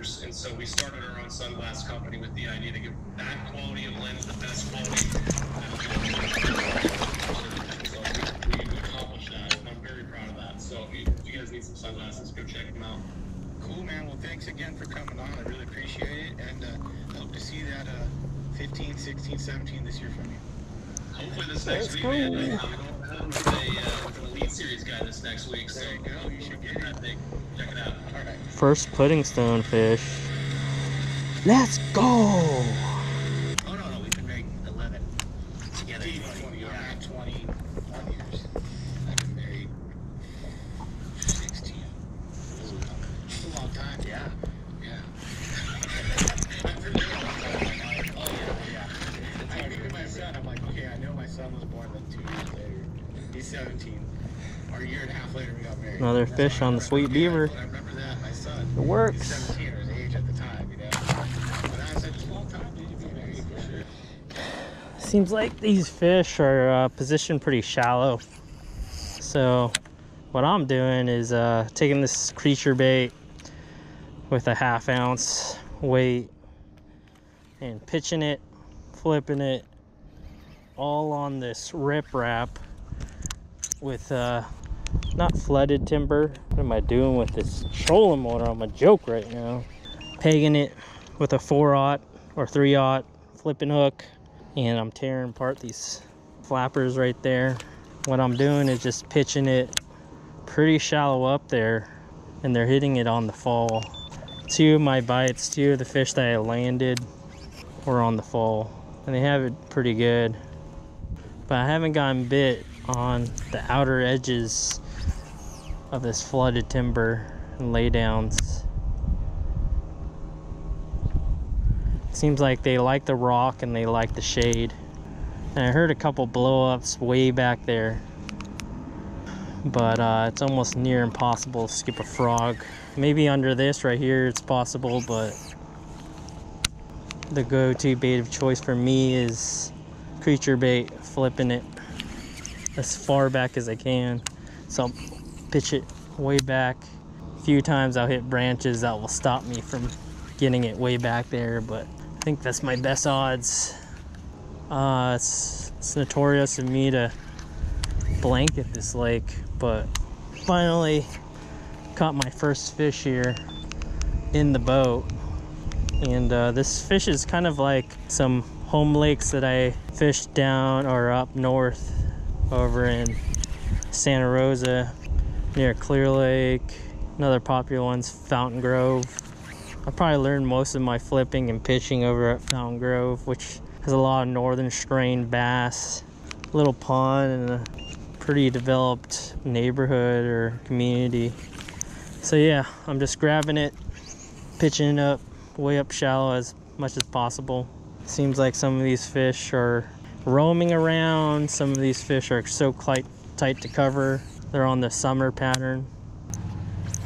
years, and so we started our own sunglass company with the idea to give that quality of lens, the best quality. So we accomplished that, and I'm very proud of that. So if you guys need some sunglasses, go check them out. Cool, man. Well, thanks again for coming on. I really appreciate it, and I hope to see that 15, 16, 17 this year from you. Hopefully this next week, man. I'm with an Elite Series guy this next week. So there you go. You should get it. Check it out. All right. First pudding stone fish. Let's go! Oh, no, we've been making 11 together. 20, yeah, 21 years. I've been married 16. It's a long time. Yeah. Yeah. I'm pretty sure. Oh, yeah. I think my son, I'm like, okay, I know my son was born like 2 years later. He's 17. Or a year and a half later, we got married. Another fish on the Sweet Beaver. I remember that, my son. It works. He's 17 or his age at the time, you know. But I said, it's a long time, dude, to be married for sure. Seems like these fish are positioned pretty shallow. So what I'm doing is taking this creature bait with a 1/2 ounce weight and pitching it, flipping it all on this riprap with not flooded timber. What am I doing with this trolling motor? I'm a joke right now. Pegging it with a 4/0 or 3/0 flipping hook, and I'm tearing apart these flappers right there. What I'm doing is just pitching it pretty shallow up there, and they're hitting it on the fall. 2 of my bites, 2 of the fish that I landed were on the fall, and they have it pretty good. But I haven't gotten bit on the outer edges of this flooded timber and laydowns. Seems like they like the rock and they like the shade. And I heard a couple blow-ups way back there, but it's almost near impossible to skip a frog. Maybe under this right here it's possible, but the go-to bait of choice for me is creature bait, flipping it as far back as I can. So I'll pitch it way back. A few times I'll hit branches that will stop me from getting it way back there, but I think that's my best odds. It's notorious of me to blanket this lake, but finally caught my first fish here in the boat. And this fish is kind of like some home lakes that I fished down or up north over in Santa Rosa near Clear Lake. Another popular one's Fountain Grove. I probably learned most of my flipping and pitching over at Fountain Grove, which has a lot of northern strain bass, little pond, and a pretty developed neighborhood or community. So yeah, I'm just grabbing it, pitching it up way up shallow as much as possible. Seems like some of these fish are roaming around. Some of these fish are so tight to cover. They're on the summer pattern.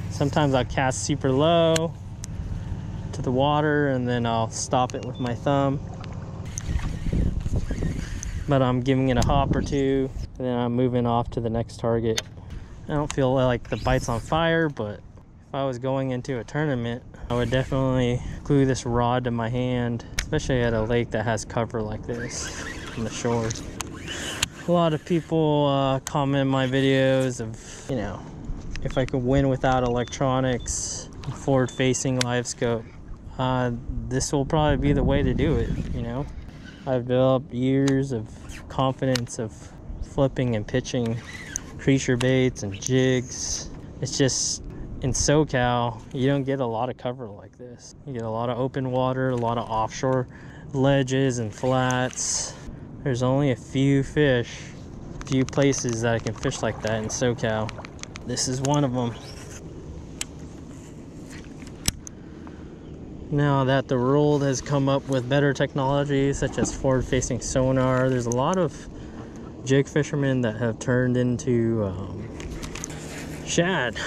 Sometimes I'll cast super low to the water and then I'll stop it with my thumb. But I'm giving it a hop or two and then I'm moving off to the next target. I don't feel like the bite's on fire, but if I was going into a tournament, I would definitely glue this rod to my hand, especially at a lake that has cover like this on the shores. A lot of people comment in my videos of, you know, if I could win without electronics, forward-facing live scope. This will probably be the way to do it, you know. I've developed years of confidence of flipping and pitching creature baits and jigs. It's just, in SoCal, you don't get a lot of cover like this. You get a lot of open water, a lot of offshore ledges and flats. There's only a few places that I can fish like that in SoCal. This is one of them. Now that the world has come up with better technology such as forward-facing sonar, there's a lot of jig fishermen that have turned into shad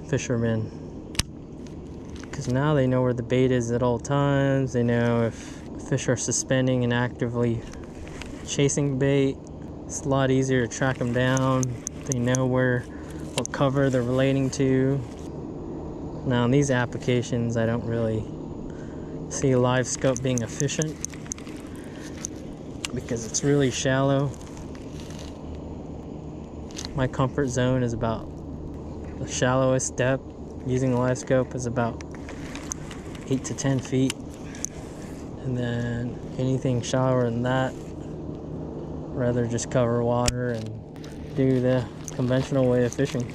fishermen, because now they know where the bait is at all times. They know if fish are suspending and actively chasing bait. It's a lot easier to track them down. They know what cover they're relating to. A Now in these applications, I don't really see a live scope being efficient because it's really shallow. My comfort zone is about the shallowest depth using a live scope is about 8 to 10 feet. And then anything shallower than that, rather just cover water and do the conventional way of fishing.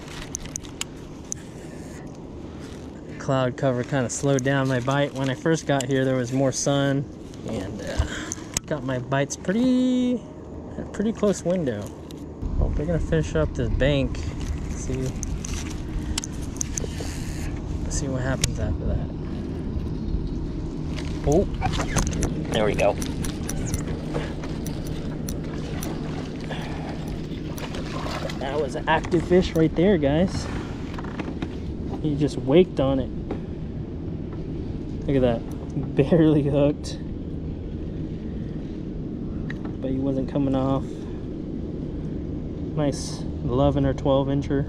Cloud cover kind of slowed down my bite. When I first got here, there was more sun, and got my bites at a pretty close window. Well, we're gonna finish up this bank. See what happens after that. Oh, there we go. That was an active fish right there, guys. He just waked on it. Look at that. Barely hooked. But he wasn't coming off. Nice 11 or 12 incher.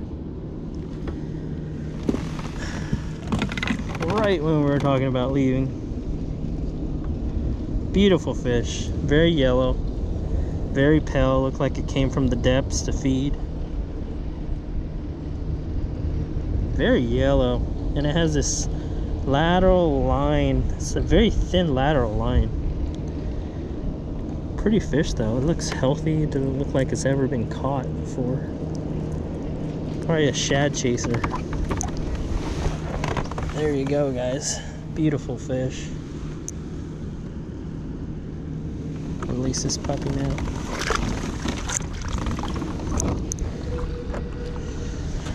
Right when we were talking about leaving. Beautiful fish. Very yellow. Very pale. Looked like it came from the depths to feed. Very yellow, and it has this lateral line. It's a very thin lateral line. Pretty fish though. It looks healthy. It doesn't look like it's ever been caught before. Probably a shad chaser. There you go, guys. Beautiful fish. Release this puppy now.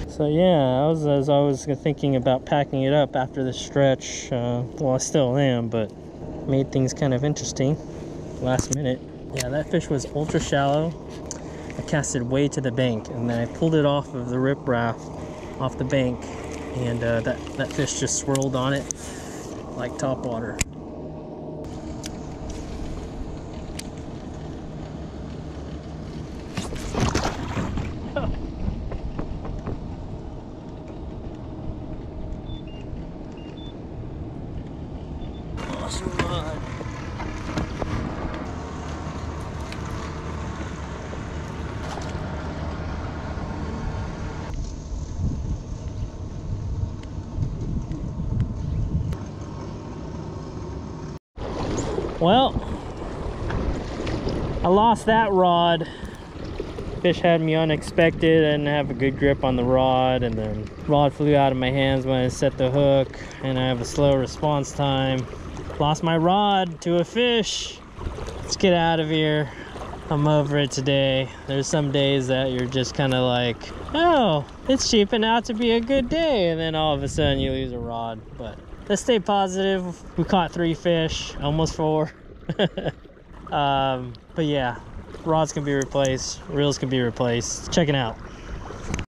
So yeah, as I was thinking about packing it up after this stretch. Well, I still am, but made things kind of interesting last minute. Yeah, that fish was ultra shallow. I cast it way to the bank, and then I pulled it off of the riprap, off the bank, and that fish just swirled on it like topwater. Well, I lost that rod. Fish had me unexpected. I didn't have a good grip on the rod, and then rod flew out of my hands when I set the hook, and I have a slow response time. Lost my rod to a fish. Let's get out of here. I'm over it today. There's some days that you're just kind of like, oh, it's shaping out to be a good day, and then all of a sudden you lose a rod. But let's stay positive. We caught 3 fish, almost 4. But yeah, rods can be replaced, reels can be replaced. Check it out.